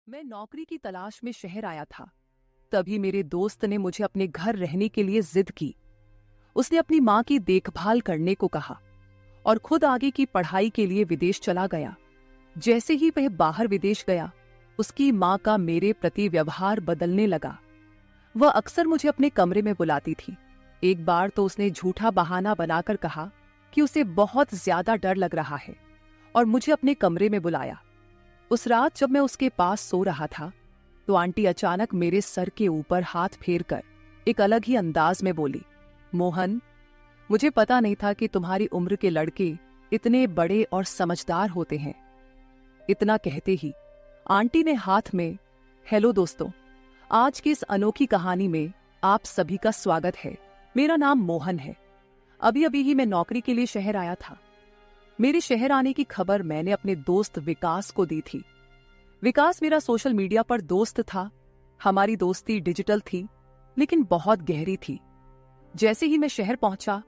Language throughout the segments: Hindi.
मैं नौकरी की तलाश में शहर आया था। तभी मेरे दोस्त ने मुझे अपने घर रहने के लिए जिद की। उसने अपनी माँ की देखभाल करने को कहा और खुद आगे की पढ़ाई के लिए विदेश चला गया। जैसे ही वह बाहर विदेश गया, उसकी माँ का मेरे प्रति व्यवहार बदलने लगा। वह अक्सर मुझे अपने कमरे में बुलाती थी। एक बार तो उसने झूठा बहाना बनाकर कहा कि उसे बहुत ज्यादा डर लग रहा है और मुझे अपने कमरे में बुलाया। उस रात जब मैं उसके पास सो रहा था, तो आंटी अचानक मेरे सर के ऊपर हाथ फेरकर एक अलग ही अंदाज में बोली, मोहन, मुझे पता नहीं था कि तुम्हारी उम्र के लड़के इतने बड़े और समझदार होते हैं। इतना कहते ही आंटी ने हाथ में, हेलो दोस्तों, आज की इस अनोखी कहानी में आप सभी का स्वागत है। मेरा नाम मोहन है। अभी अभी ही मैं नौकरी के लिए शहर आया था। मेरे शहर आने की खबर मैंने अपने दोस्त विकास को दी थी। विकास मेरा सोशल मीडिया पर दोस्त था। हमारी दोस्ती डिजिटल थी, लेकिन बहुत गहरी थी। जैसे ही मैं शहर पहुंचा,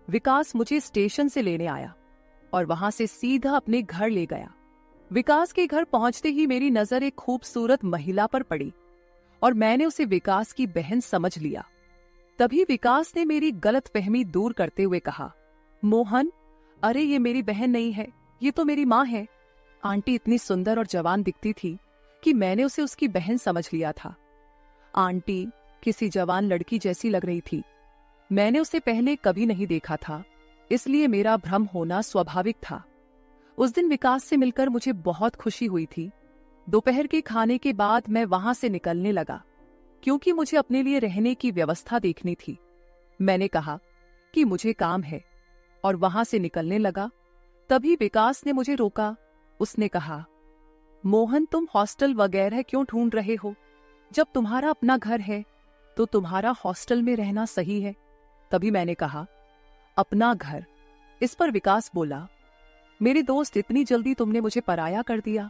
विकास मुझे स्टेशन से लेने आया और वहां से सीधा अपने घर ले गया। विकास के घर पहुंचते ही मेरी नजर एक खूबसूरत महिला पर पड़ी और मैंने उसे विकास की बहन समझ लिया। तभी विकास ने मेरी गलतफहमी दूर करते हुए कहा, मोहन, अरे ये मेरी बहन नहीं है, ये तो मेरी माँ है। आंटी इतनी सुंदर और जवान दिखती थी कि मैंने उसे उसकी बहन समझ लिया था। आंटी किसी जवान लड़की जैसी लग रही थी। मैंने उसे पहले कभी नहीं देखा था, इसलिए मेरा भ्रम होना स्वाभाविक था। उस दिन विकास से मिलकर मुझे बहुत खुशी हुई थी। दोपहर के खाने के बाद मैं वहां से निकलने लगा, क्योंकि मुझे अपने लिए रहने की व्यवस्था देखनी थी। मैंने कहा कि मुझे काम है और वहां से निकलने लगा। तभी विकास ने मुझे रोका। उसने कहा, मोहन, तुम हॉस्टल वगैरह क्यों ढूंढ रहे हो? जब तुम्हारा अपना घर है तो तुम्हारा हॉस्टल में रहना सही है। तभी मैंने कहा, अपना घर? इस पर विकास बोला, मेरे दोस्त, इतनी जल्दी तुमने मुझे पराया कर दिया?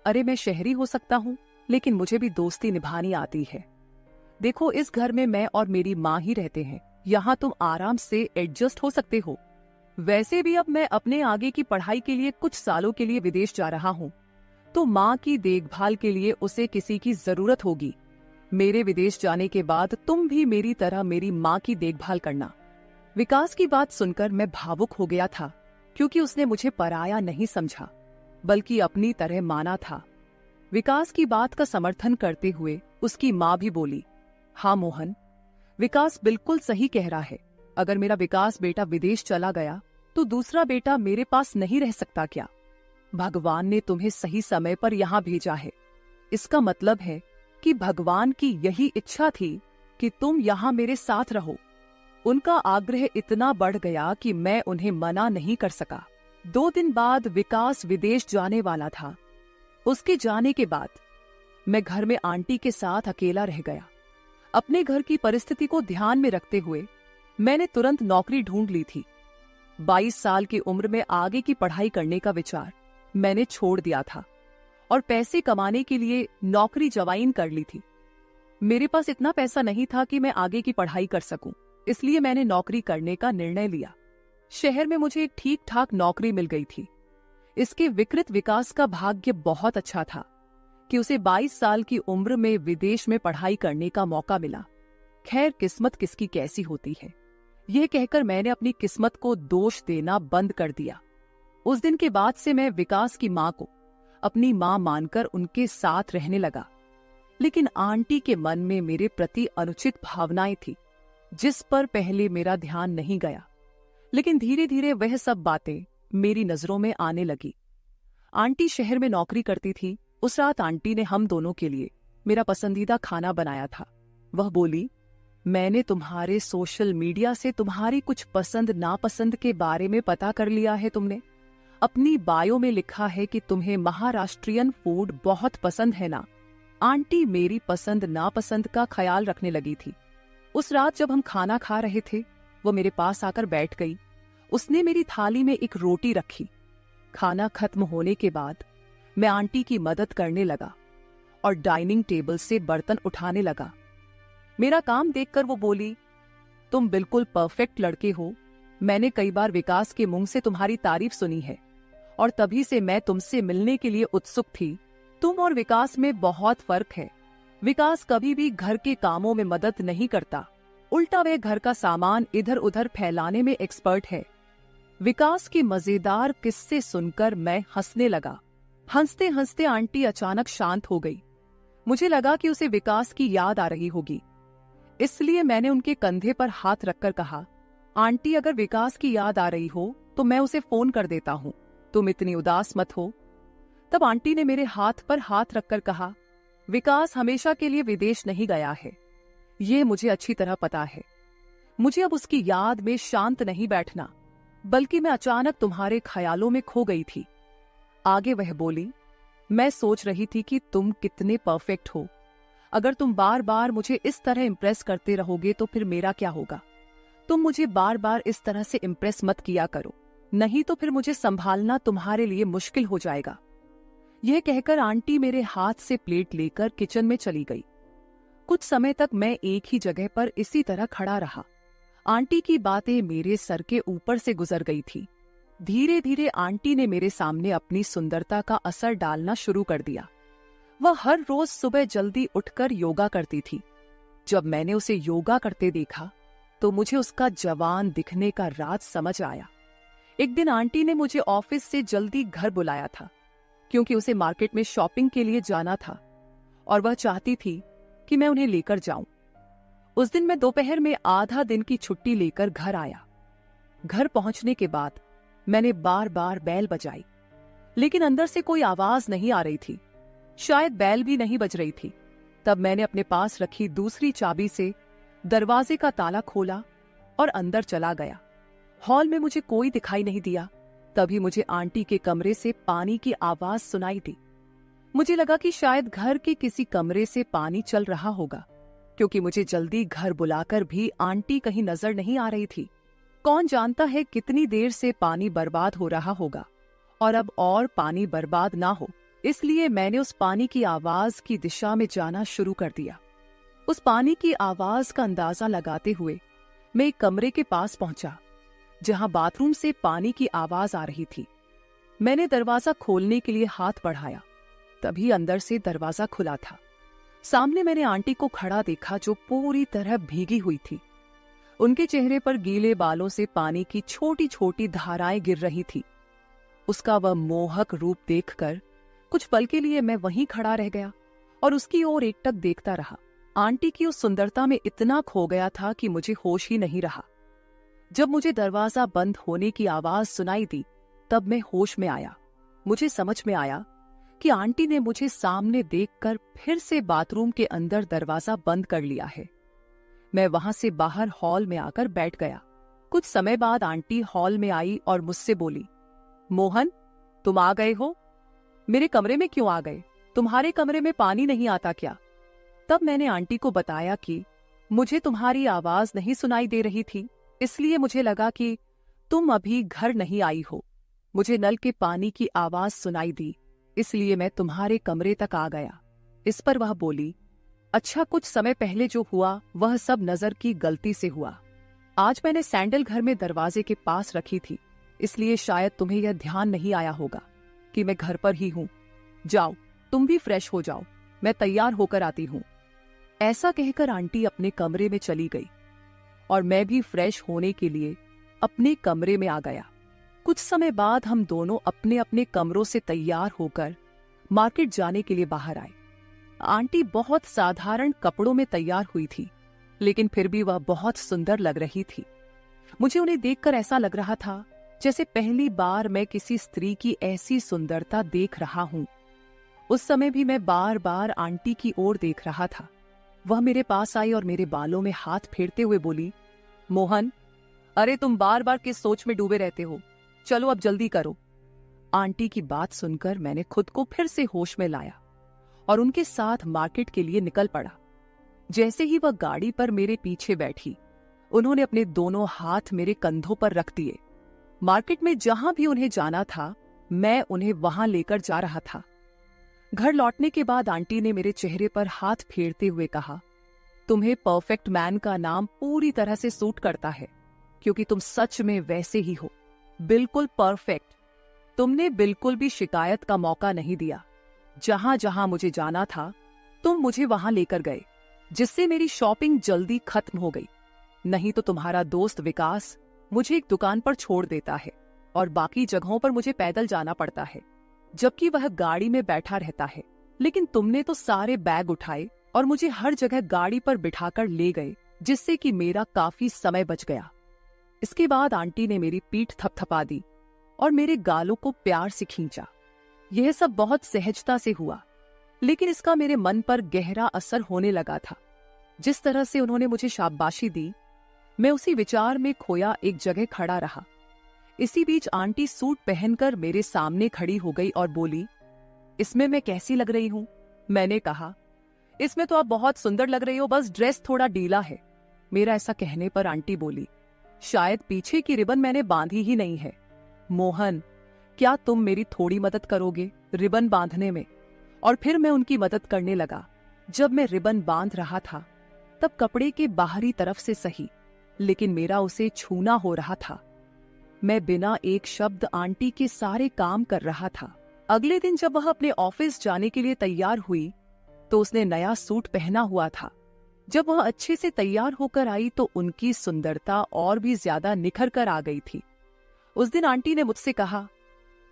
अरे मैं शहरी हो सकता हूं, लेकिन मुझे भी दोस्ती निभानी आती है। देखो, इस घर में मैं और मेरी माँ ही रहते हैं। यहाँ तुम आराम से एडजस्ट हो सकते हो। वैसे भी अब मैं अपने आगे की पढ़ाई के लिए कुछ सालों के लिए विदेश जा रहा हूँ, तो माँ की देखभाल के लिए उसे किसी की जरूरत होगी। मेरे विदेश जाने के बाद तुम भी मेरी तरह मेरी माँ की देखभाल करना। विकास की बात सुनकर मैं भावुक हो गया था, क्योंकि उसने मुझे पराया नहीं समझा, बल्कि अपनी तरह माना था। विकास की बात का समर्थन करते हुए उसकी माँ भी बोली, हाँ मोहन, विकास बिल्कुल सही कह रहा है। अगर मेरा विकास बेटा विदेश चला गया तो दूसरा बेटा मेरे पास नहीं रह सकता क्या? भगवान ने तुम्हें सही समय पर यहाँ भेजा है। इसका मतलब है कि भगवान की यही इच्छा थी कि तुम यहाँ मेरे साथ रहो। उनका आग्रह इतना बढ़ गया कि मैं उन्हें मना नहीं कर सका। 2 दिन बाद विकास विदेश जाने वाला था। उसके जाने के बाद मैं घर में आंटी के साथ अकेला रह गया। अपने घर की परिस्थिति को ध्यान में रखते हुए मैंने तुरंत नौकरी ढूंढ ली थी। 22 साल की उम्र में आगे की पढ़ाई करने का विचार मैंने छोड़ दिया था और पैसे कमाने के लिए नौकरी ज्वाइन कर ली थी। मेरे पास इतना पैसा नहीं था कि मैं आगे की पढ़ाई कर सकूं, इसलिए मैंने नौकरी करने का निर्णय लिया। शहर में मुझे एक ठीक ठाक नौकरी मिल गई थी। इसके विकृत विकास का भाग्य बहुत अच्छा था कि उसे 22 साल की उम्र में विदेश में पढ़ाई करने का मौका मिला। खैर, किस्मत किसकी कैसी होती है, यह कहकर मैंने अपनी किस्मत को दोष देना बंद कर दिया। उस दिन के बाद से मैं विकास की माँ को अपनी माँ मानकर उनके साथ रहने लगा। लेकिन आंटी के मन में मेरे प्रति अनुचित भावनाएं थी, जिस पर पहले मेरा ध्यान नहीं गया। लेकिन धीरे धीरे वह सब बातें मेरी नजरों में आने लगी। आंटी शहर में नौकरी करती थी। उस रात आंटी ने हम दोनों के लिए मेरा पसंदीदा खाना बनाया था। वह बोली, मैंने तुम्हारे सोशल मीडिया से तुम्हारी कुछ पसंद नापसंद के बारे में पता कर लिया है। तुमने अपनी बायो में लिखा है कि तुम्हें महाराष्ट्रियन फूड बहुत पसंद है ना? आंटी मेरी पसंद नापसंद का ख्याल रखने लगी थी। उस रात जब हम खाना खा रहे थे, वो मेरे पास आकर बैठ गई। उसने मेरी थाली में एक रोटी रखी। खाना खत्म होने के बाद मैं आंटी की मदद करने लगा और डाइनिंग टेबल से बर्तन उठाने लगा। मेरा काम देखकर वो बोली, तुम बिल्कुल परफेक्ट लड़के हो। मैंने कई बार विकास के मुंह से तुम्हारी तारीफ सुनी है और तभी से मैं तुमसे मिलने के लिए उत्सुक थी। तुम और विकास में बहुत फर्क है। विकास कभी भी घर के कामों में मदद नहीं करता, उल्टा वह घर का सामान इधर उधर फैलाने में एक्सपर्ट है। विकास की मजेदार किस्से सुनकर मैं हंसने लगा। हंसते हंसते आंटी अचानक शांत हो गई। मुझे लगा कि उसे विकास की याद आ रही होगी, इसलिए मैंने उनके कंधे पर हाथ रखकर कहा, आंटी अगर विकास की याद आ रही हो तो मैं उसे फोन कर देता हूँ, तुम इतनी उदास मत हो। तब आंटी ने मेरे हाथ पर हाथ रखकर कहा, विकास हमेशा के लिए विदेश नहीं गया है, ये मुझे अच्छी तरह पता है। मुझे अब उसकी याद में शांत नहीं बैठना, बल्कि मैं अचानक तुम्हारे ख्यालों में खो गई थी। आगे वह बोली, मैं सोच रही थी कि तुम कितने परफेक्ट हो। अगर तुम बार बार मुझे इस तरह इंप्रेस करते रहोगे तो फिर मेरा क्या होगा। तुम मुझे बार बार इस तरह से इंप्रेस मत किया करो, नहीं तो फिर मुझे संभालना तुम्हारे लिए मुश्किल हो जाएगा। यह कहकर आंटी मेरे हाथ से प्लेट लेकर किचन में चली गई। कुछ समय तक मैं एक ही जगह पर इसी तरह खड़ा रहा। आंटी की बातें मेरे सर के ऊपर से गुजर गई थी। धीरे धीरे आंटी ने मेरे सामने अपनी सुंदरता का असर डालना शुरू कर दिया। वह हर रोज सुबह जल्दी उठकर योगा करती थी। जब मैंने उसे योगा करते देखा तो मुझे उसका जवान दिखने का राज समझ आया। एक दिन आंटी ने मुझे ऑफिस से जल्दी घर बुलाया था, क्योंकि उसे मार्केट में शॉपिंग के लिए जाना था और वह चाहती थी कि मैं उन्हें लेकर जाऊं। उस दिन मैं दोपहर में आधा दिन की छुट्टी लेकर घर आया। घर पहुंचने के बाद मैंने बार बार बेल बजाई, लेकिन अंदर से कोई आवाज नहीं आ रही थी। शायद बेल भी नहीं बज रही थी। तब मैंने अपने पास रखी दूसरी चाबी से दरवाजे का ताला खोला और अंदर चला गया। हॉल में मुझे कोई दिखाई नहीं दिया। तभी मुझे आंटी के कमरे से पानी की आवाज सुनाई दी। मुझे लगा कि शायद घर के किसी कमरे से पानी चल रहा होगा, क्योंकि मुझे जल्दी घर बुलाकर भी आंटी कहीं नजर नहीं आ रही थी। कौन जानता है कितनी देर से पानी बर्बाद हो रहा होगा और अब और पानी बर्बाद ना हो, इसलिए मैंने उस पानी की आवाज की दिशा में जाना शुरू कर दिया। उस पानी की आवाज का अंदाजा लगाते हुए मैं एक कमरे के पास पहुंचा, जहां बाथरूम से पानी की आवाज आ रही थी। मैंने दरवाजा खोलने के लिए हाथ बढ़ाया, तभी अंदर से दरवाजा खुला था। सामने मैंने आंटी को खड़ा देखा, जो पूरी तरह भीगी हुई थी। उनके चेहरे पर गीले बालों से पानी की छोटी छोटी धाराएं गिर रही थी। उसका वह मोहक रूप देखकर कुछ पल के लिए मैं वहीं खड़ा रह गया और उसकी ओर एकटक देखता रहा। आंटी की उस सुंदरता में इतना खो गया था कि मुझे होश ही नहीं रहा। जब मुझे दरवाजा बंद होने की आवाज सुनाई दी, तब मैं होश में आया। मुझे समझ में आया कि आंटी ने मुझे सामने देखकर फिर से बाथरूम के अंदर दरवाजा बंद कर लिया है। मैं वहां से बाहर हॉल में आकर बैठ गया। कुछ समय बाद आंटी हॉल में आई और मुझसे बोली, मोहन, तुम आ गए हो? मेरे कमरे में क्यों आ गए? तुम्हारे कमरे में पानी नहीं आता क्या? तब मैंने आंटी को बताया कि मुझे तुम्हारी आवाज नहीं सुनाई दे रही थी, इसलिए मुझे लगा कि तुम अभी घर नहीं आई हो। मुझे नल के पानी की आवाज सुनाई दी, इसलिए मैं तुम्हारे कमरे तक आ गया। इस पर वह बोली, अच्छा, कुछ समय पहले जो हुआ वह सब नजर की गलती से हुआ। आज मैंने सैंडल घर में दरवाजे के पास रखी थी, इसलिए शायद तुम्हें यह ध्यान नहीं आया होगा कि मैं घर पर ही हूं। जाओ, तुम भी फ्रेश हो जाओ, मैं तैयार होकर आती हूं। ऐसा कहकर आंटी अपने कमरे में चली गई और मैं भी फ्रेश होने के लिए अपने कमरे में आ गया। कुछ समय बाद हम दोनों अपने अपने कमरों से तैयार होकर मार्केट जाने के लिए बाहर आए। आंटी बहुत साधारण कपड़ों में तैयार हुई थी, लेकिन फिर भी वह बहुत सुंदर लग रही थी। मुझे उन्हें देखकर ऐसा लग रहा था जैसे पहली बार मैं किसी स्त्री की ऐसी सुंदरता देख रहा हूं। उस समय भी मैं बार बार आंटी की ओर देख रहा था। वह मेरे पास आई और मेरे बालों में हाथ फेरते हुए बोली, मोहन, अरे तुम बार बार किस सोच में डूबे रहते हो? चलो अब जल्दी करो। आंटी की बात सुनकर मैंने खुद को फिर से होश में लाया और उनके साथ मार्केट के लिए निकल पड़ा। जैसे ही वह गाड़ी पर मेरे पीछे बैठी, उन्होंने अपने दोनों हाथ मेरे कंधों पर रख दिए। मार्केट में जहां भी उन्हें जाना था, मैं उन्हें वहां लेकर जा रहा था। घर लौटने के बाद आंटी ने मेरे चेहरे पर हाथ फेरते हुए कहा, तुम्हें परफेक्ट मैन का नाम पूरी तरह से सूट करता है, क्योंकि तुम सच में वैसे ही हो, बिल्कुल परफेक्ट। तुमने बिल्कुल भी शिकायत का मौका नहीं दिया। जहां जहां मुझे जाना था तुम मुझे वहां लेकर गए, जिससे मेरी शॉपिंग जल्दी खत्म हो गई। नहीं तो तुम्हारा दोस्त विकास मुझे एक दुकान पर छोड़ देता है और बाकी जगहों पर मुझे पैदल जाना पड़ता है, जबकि वह गाड़ी में बैठा रहता है। लेकिन तुमने तो सारे बैग उठाए और मुझे हर जगह गाड़ी पर बिठाकर ले गए, जिससे कि मेरा काफी समय बच गया। इसके बाद आंटी ने मेरी पीठ थपथपा दी और मेरे गालों को प्यार से खींचा। यह सब बहुत सहजता से हुआ, लेकिन इसका मेरे मन पर गहरा असर होने लगा था। जिस तरह से उन्होंने मुझे शाबाशी दी, मैं उसी विचार में खोया एक जगह खड़ा रहा। इसी बीच आंटी सूट पहनकर मेरे सामने खड़ी हो गई और बोली, इसमें मैं कैसी लग रही हूं? मैंने कहा, इसमें तो आप बहुत सुंदर लग रही हो, बस ड्रेस थोड़ा ढीला है। मेरा ऐसा कहने पर आंटी बोली, शायद पीछे की रिबन मैंने बांधी ही नहीं है। मोहन, क्या तुम मेरी थोड़ी मदद करोगे रिबन बांधने में? और फिर मैं उनकी मदद करने लगा। जब मैं रिबन बांध रहा था तब कपड़े के बाहरी तरफ से सही, लेकिन मेरा उसे छूना हो रहा था। मैं बिना एक शब्द आंटी के सारे काम कर रहा था। अगले दिन जब वह अपने ऑफिस जाने के लिए तैयार हुई तो उसने नया सूट पहना हुआ था। जब वह अच्छे से तैयार होकर आई तो उनकी सुंदरता और भी ज्यादा निखर कर आ गई थी। उस दिन आंटी ने मुझसे कहा,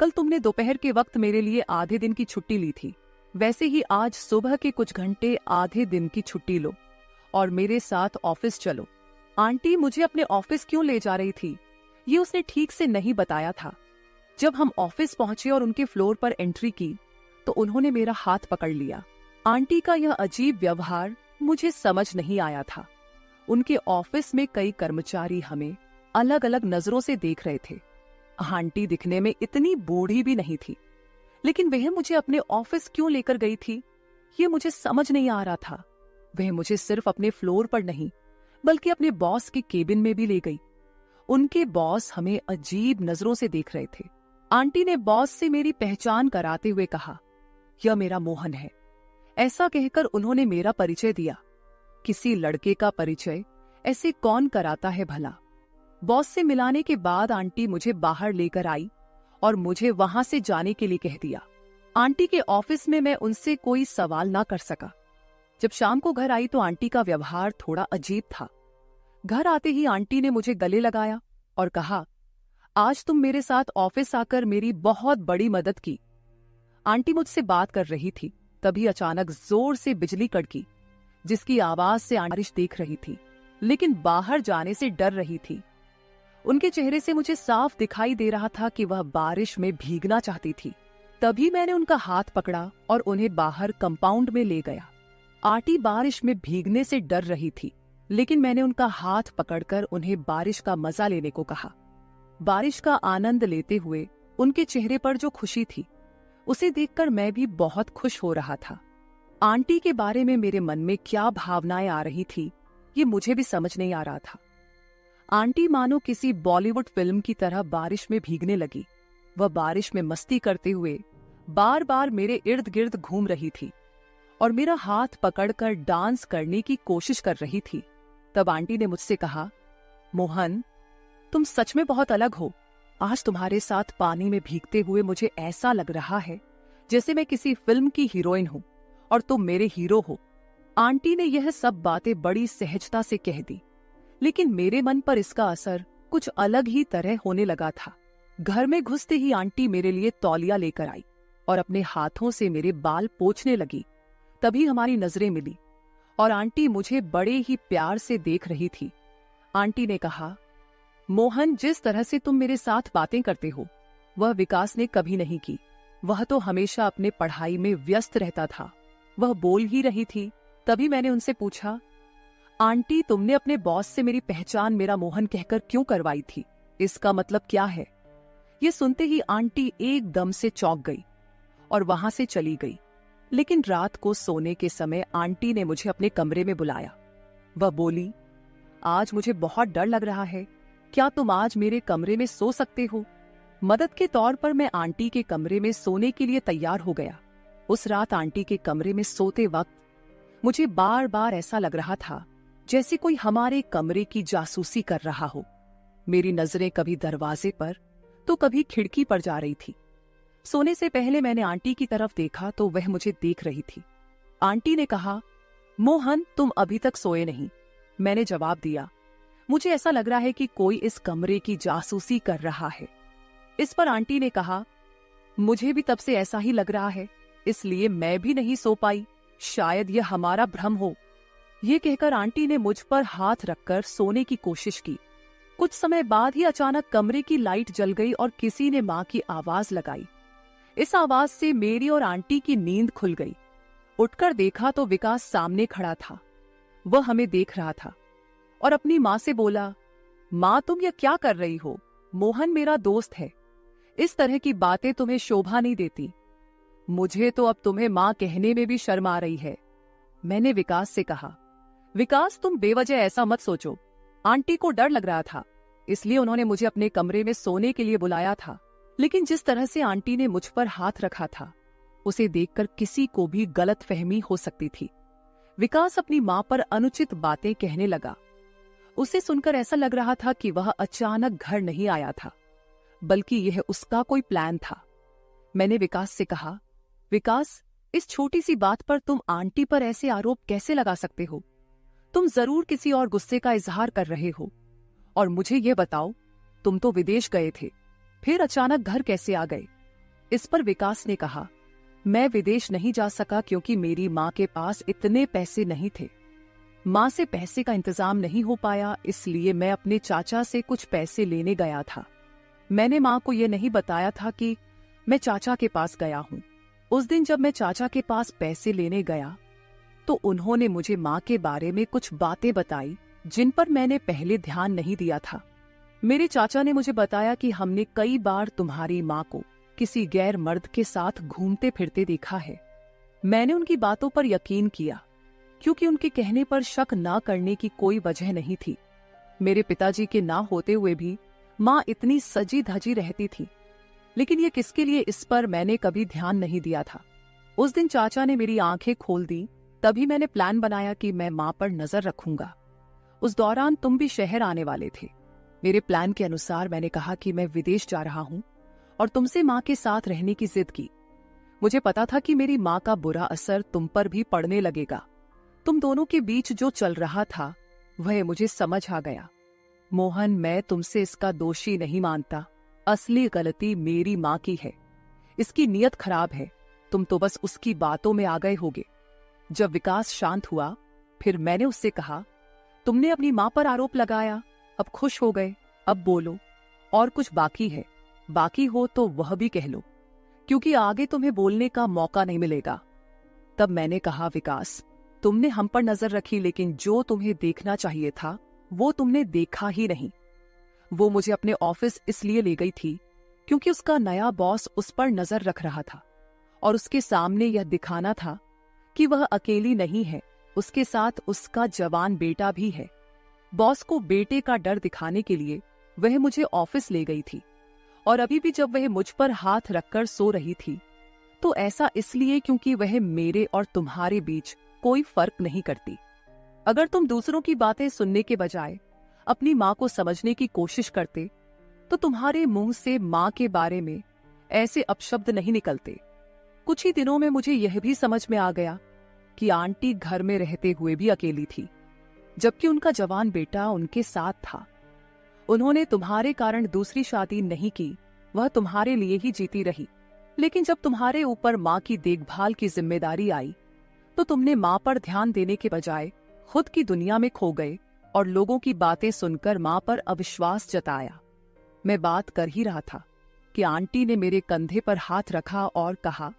कल तुमने दोपहर के वक्त मेरे लिए आधे दिन की छुट्टी ली थी, वैसे ही आज सुबह के कुछ घंटे आधे दिन की छुट्टी लो और मेरे साथ ऑफिस चलो। आंटी मुझे अपने ऑफिस क्यों ले जा रही थी, ये उसने ठीक से नहीं बताया था। जब हम ऑफिस पहुंचे और उनके फ्लोर पर एंट्री की तो उन्होंने मेरा हाथ पकड़ लिया। आंटी का यह अजीब व्यवहार मुझे समझ नहीं आया था। उनके ऑफिस में कई कर्मचारी हमें अलग अलग नजरों से देख रहे थे। आंटी दिखने में इतनी बूढ़ी भी नहीं थी, लेकिन वह मुझे अपने ऑफिस क्यों लेकर गई थी, ये मुझे समझ नहीं आ रहा था। वह मुझे सिर्फ अपने फ्लोर पर नहीं बल्कि अपने बॉस के केबिन में भी ले गई। उनके बॉस हमें अजीब नजरों से देख रहे थे। आंटी ने बॉस से मेरी पहचान कराते हुए कहा, यह मेरा मोहन है। ऐसा कहकर उन्होंने मेरा परिचय दिया। किसी लड़के का परिचय ऐसे कौन कराता है भला? बॉस से मिलाने के बाद आंटी मुझे बाहर लेकर आई और मुझे वहां से जाने के लिए कह दिया। आंटी के ऑफिस में मैं उनसे कोई सवाल ना कर सका। जब शाम को घर आई तो आंटी का व्यवहार थोड़ा अजीब था। घर आते ही आंटी ने मुझे गले लगाया और कहा, आज तुम मेरे साथ ऑफिस आकर मेरी बहुत बड़ी मदद की। आंटी मुझसे बात कर रही थी, तभी अचानक जोर से बिजली कड़की, जिसकी आवाज से बारिश देख रही थी, लेकिन बाहर जाने से डर रही थी। उनके चेहरे से मुझे साफ दिखाई दे रहा था कि वह बारिश में भीगना चाहती थी। तभी मैंने उनका हाथ पकड़ा और उन्हें बाहर कंपाउंड में ले गया। आंटी बारिश में भीगने से डर रही थी, लेकिन मैंने उनका हाथ पकड़कर उन्हें बारिश का मजा लेने को कहा। बारिश का आनंद लेते हुए उनके चेहरे पर जो खुशी थी, उसे देखकर मैं भी बहुत खुश हो रहा था। आंटी के बारे में मेरे मन में क्या भावनाएं आ रही थी, ये मुझे भी समझ नहीं आ रहा था। आंटी मानो किसी बॉलीवुड फिल्म की तरह बारिश में भीगने लगी। वह बारिश में मस्ती करते हुए बार बार मेरे इर्द गिर्द घूम रही थी और मेरा हाथ पकड़कर डांस करने की कोशिश कर रही थी। तब आंटी ने मुझसे कहा, मोहन, तुम सच में बहुत अलग हो। आज तुम्हारे साथ पानी में भीगते हुए मुझे ऐसा लग रहा है जैसे मैं किसी फिल्म की हीरोइन हूं और तुम मेरे हीरो हो। आंटी ने यह सब बातें बड़ी सहजता से कह दी, लेकिन मेरे मन पर इसका असर कुछ अलग ही तरह होने लगा था। घर में घुसते ही आंटी मेरे लिए तौलिया लेकर आई और अपने हाथों से मेरे बाल पोंछने लगी। तभी हमारी नजरें मिली और आंटी मुझे बड़े ही प्यार से देख रही थी। आंटी ने कहा, मोहन, जिस तरह से तुम मेरे साथ बातें करते हो वह विकास ने कभी नहीं की। वह तो हमेशा अपने पढ़ाई में व्यस्त रहता था। वह बोल ही रही थी, तभी मैंने उनसे पूछा, आंटी, तुमने अपने बॉस से मेरी पहचान मेरा मोहन कहकर क्यों करवाई थी? इसका मतलब क्या है? ये सुनते ही आंटी एकदम से चौंक गई और वहां से चली गई। लेकिन रात को सोने के समय आंटी ने मुझे अपने कमरे में बुलाया। वह बोली, आज मुझे बहुत डर लग रहा है, क्या तुम आज मेरे कमरे में सो सकते हो? मदद के तौर पर मैं आंटी के कमरे में सोने के लिए तैयार हो गया। उस रात आंटी के कमरे में सोते वक्त मुझे बार बार ऐसा लग रहा था जैसे कोई हमारे कमरे की जासूसी कर रहा हो। मेरी नजरें कभी दरवाजे पर तो कभी खिड़की पर जा रही थी। सोने से पहले मैंने आंटी की तरफ देखा तो वह मुझे देख रही थी। आंटी ने कहा, मोहन तुम अभी तक सोए नहीं। मैंने जवाब दिया, मुझे ऐसा लग रहा है कि कोई इस कमरे की जासूसी कर रहा है। इस पर आंटी ने कहा, मुझे भी तब से ऐसा ही लग रहा है, इसलिए मैं भी नहीं सो पाई। शायद यह हमारा भ्रम हो। ये कहकर आंटी ने मुझ पर हाथ रखकर सोने की कोशिश की। कुछ समय बाद ही अचानक कमरे की लाइट जल गई और किसी ने मां की आवाज लगाई। इस आवाज से मेरी और आंटी की नींद खुल गई। उठकर देखा तो विकास सामने खड़ा था। वह हमें देख रहा था और अपनी मां से बोला, मां तुम यह क्या कर रही हो? मोहन मेरा दोस्त है, इस तरह की बातें तुम्हें शोभा नहीं देती। मुझे तो अब तुम्हें मां कहने में भी शर्म आ रही है। मैंने विकास से कहा, विकास तुम बेवजह ऐसा मत सोचो। आंटी को डर लग रहा था, इसलिए उन्होंने मुझे अपने कमरे में सोने के लिए बुलाया था। लेकिन जिस तरह से आंटी ने मुझ पर हाथ रखा था, उसे देखकर किसी को भी गलतफहमी हो सकती थी। विकास अपनी मां पर अनुचित बातें कहने लगा। उसे सुनकर ऐसा लग रहा था कि वह अचानक घर नहीं आया था, बल्कि यह उसका कोई प्लान था। मैंने विकास से कहा, विकास इस छोटी सी बात पर तुम आंटी पर ऐसे आरोप कैसे लगा सकते हो? तुम जरूर किसी और गुस्से का इजहार कर रहे हो। और मुझे यह बताओ, तुम तो विदेश गए थे, फिर अचानक घर कैसे आ गए? इस पर विकास ने कहा, मैं विदेश नहीं जा सका क्योंकि मेरी मां के पास इतने पैसे नहीं थे। मां से पैसे का इंतजाम नहीं हो पाया, इसलिए मैं अपने चाचा से कुछ पैसे लेने गया था। मैंने मां को यह नहीं बताया था कि मैं चाचा के पास गया हूं। उस दिन जब मैं चाचा के पास पैसे लेने गया तो उन्होंने मुझे मां के बारे में कुछ बातें बताई जिन पर मैंने पहले ध्यान नहीं दिया था। मेरे चाचा ने मुझे बताया कि हमने कई बार तुम्हारी मां को किसी गैर मर्द के साथ घूमते फिरते देखा है। मैंने उनकी बातों पर यकीन किया क्योंकि उनके कहने पर शक न करने की कोई वजह नहीं थी। मेरे पिताजी के ना होते हुए भी मां इतनी सजी धजी रहती थी, लेकिन ये किसके लिए, इस पर मैंने कभी ध्यान नहीं दिया था। उस दिन चाचा ने मेरी आंखें खोल दी, तभी मैंने प्लान बनाया कि मैं मां पर नजर रखूंगा। उस दौरान तुम भी शहर आने वाले थे। मेरे प्लान के अनुसार मैंने कहा कि मैं विदेश जा रहा हूं और तुमसे मां के साथ रहने की जिद की। मुझे पता था कि मेरी मां का बुरा असर तुम पर भी पड़ने लगेगा। तुम दोनों के बीच जो चल रहा था वह मुझे समझ आ गया। मोहन, मैं तुमसे इसका दोषी नहीं मानता। असली गलती मेरी मां की है। इसकी नीयत खराब है, तुम तो बस उसकी बातों में आ गए होगे। जब विकास शांत हुआ, फिर मैंने उससे कहा, तुमने अपनी मां पर आरोप लगाया, अब खुश हो गए, अब बोलो। और कुछ बाकी है? बाकी हो तो वह भी कह लो, क्योंकि आगे तुम्हें बोलने का मौका नहीं मिलेगा। तब मैंने कहा, विकास तुमने हम पर नजर रखी, लेकिन जो तुम्हें देखना चाहिए था वो तुमने देखा ही नहीं। वो मुझे अपने ऑफिस इसलिए ले गई थी क्योंकि उसका नया बॉस उस पर नजर रख रहा था और उसके सामने यह दिखाना था कि वह अकेली नहीं है, उसके साथ उसका जवान बेटा भी है। बॉस को बेटे का डर दिखाने के लिए वह मुझे ऑफिस ले गई थी, और अभी भी जब वह मुझ पर हाथ रखकर सो रही थी तो ऐसा इसलिए क्योंकि वह मेरे और तुम्हारे बीच कोई फर्क नहीं करती। अगर तुम दूसरों की बातें सुनने के बजाय अपनी मां को समझने की कोशिश करते तो तुम्हारे मुंह से मां के बारे में ऐसे अपशब्द नहीं निकलते। कुछ ही दिनों में मुझे यह भी समझ में आ गया कि आंटी घर में रहते हुए भी अकेली थी, जबकि उनका जवान बेटा उनके साथ था। उन्होंने तुम्हारे कारण दूसरी शादी नहीं की, वह तुम्हारे लिए ही जीती रही। लेकिन जब तुम्हारे ऊपर मां की देखभाल की जिम्मेदारी आई तो तुमने मां पर ध्यान देने के बजाय खुद की दुनिया में खो गए और लोगों की बातें सुनकर मां पर अविश्वास जताया। मैं बात कर ही रहा था कि आंटी ने मेरे कंधे पर हाथ रखा और कहा,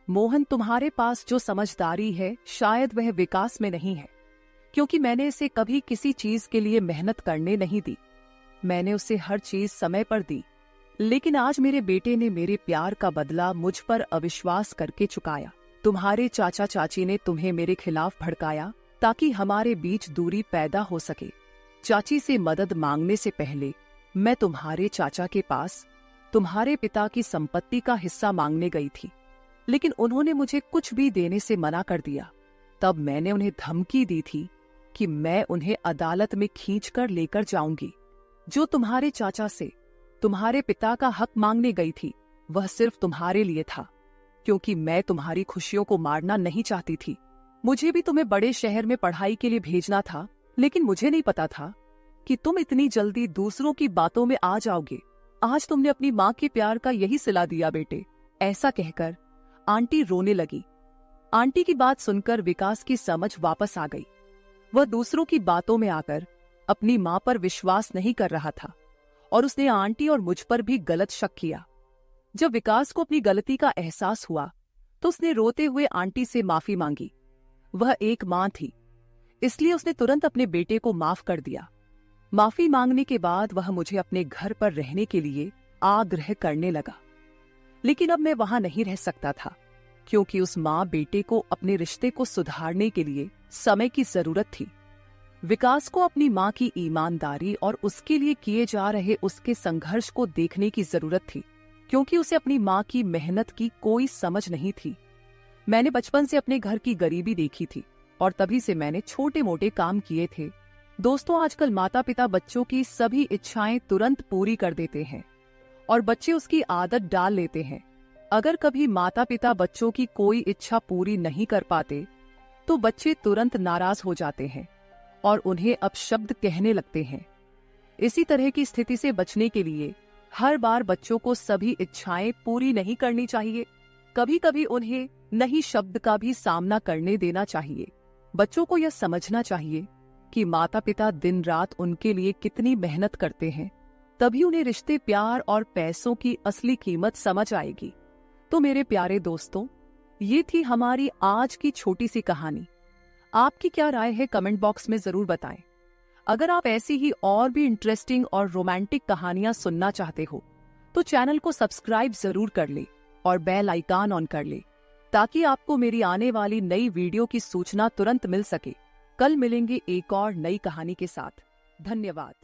मोहन तुम्हारे पास जो समझदारी है शायद वह विकास में नहीं है, क्योंकि मैंने इसे कभी किसी चीज के लिए मेहनत करने नहीं दी। मैंने उसे हर चीज समय पर दी, लेकिन आज मेरे बेटे ने मेरे प्यार का बदला मुझ पर अविश्वास करके चुकाया। तुम्हारे चाचा चाची ने तुम्हें मेरे खिलाफ भड़काया ताकि हमारे बीच दूरी पैदा हो सके। चाची से मदद मांगने से पहले मैं तुम्हारे चाचा के पास तुम्हारे पिता की संपत्ति का हिस्सा मांगने गई थी, लेकिन उन्होंने मुझे कुछ भी देने से मना कर दिया। तब मैंने उन्हें धमकी दी थी कि मैं उन्हें अदालत में खींचकर लेकर जाऊंगी। जो तुम्हारे चाचा से तुम्हारे पिता का हक मांगने गई थी, वह सिर्फ तुम्हारे लिए था, क्योंकि मैं तुम्हारी खुशियों को मारना नहीं चाहती थी। मुझे भी तुम्हें बड़े शहर में पढ़ाई के लिए भेजना था, लेकिन मुझे नहीं पता था कि तुम इतनी जल्दी दूसरों की बातों में आ जाओगे। आज तुमने अपनी माँ के प्यार का यही सिला दिया बेटे। ऐसा कहकर आंटी रोने लगी। आंटी की बात सुनकर विकास की समझ वापस आ गई। वह दूसरों की बातों में आकर अपनी माँ पर विश्वास नहीं कर रहा था और उसने आंटी और मुझ पर भी गलत शक किया। जब विकास को अपनी गलती का एहसास हुआ तो उसने रोते हुए आंटी से माफी मांगी। वह एक माँ थी, इसलिए उसने तुरंत अपने बेटे को माफ कर दिया। माफी मांगने के बाद वह मुझे अपने घर पर रहने के लिए आग्रह करने लगा, लेकिन अब मैं वहां नहीं रह सकता था, क्योंकि उस माँ बेटे को अपने रिश्ते को सुधारने के लिए समय की जरूरत थी। विकास को अपनी माँ की ईमानदारी और उसके लिए किए जा रहे उसके संघर्ष को देखने की जरूरत थी, क्योंकि उसे अपनी माँ की मेहनत की कोई समझ नहीं थी। मैंने बचपन से अपने घर की गरीबी देखी थी और तभी से मैंने छोटे मोटे काम किए थे। दोस्तों, आजकल माता पिता बच्चों की सभी इच्छाएं तुरंत पूरी कर देते हैं और बच्चे उसकी आदत डाल लेते हैं। अगर कभी माता पिता बच्चों की कोई इच्छा पूरी नहीं कर पाते तो बच्चे तुरंत नाराज हो जाते हैं और उन्हें अपशब्द कहने लगते हैं। इसी तरह की स्थिति से बचने के लिए हर बार बच्चों को सभी इच्छाएं पूरी नहीं करनी चाहिए। कभी कभी उन्हें नहीं शब्द का भी सामना करने देना चाहिए। बच्चों को यह समझना चाहिए कि माता पिता दिन रात उनके लिए कितनी मेहनत करते हैं, तभी उन्हें रिश्ते, प्यार और पैसों की असली कीमत समझ आएगी। तो मेरे प्यारे दोस्तों, ये थी हमारी आज की छोटी सी कहानी। आपकी क्या राय है कमेंट बॉक्स में जरूर बताएं। अगर आप ऐसी ही और भी इंटरेस्टिंग और रोमांटिक कहानियां सुनना चाहते हो तो चैनल को सब्सक्राइब जरूर कर ले और बेल आइकन ऑन कर ले, ताकि आपको मेरी आने वाली नई वीडियो की सूचना तुरंत मिल सके। कल मिलेंगे एक और नई कहानी के साथ। धन्यवाद।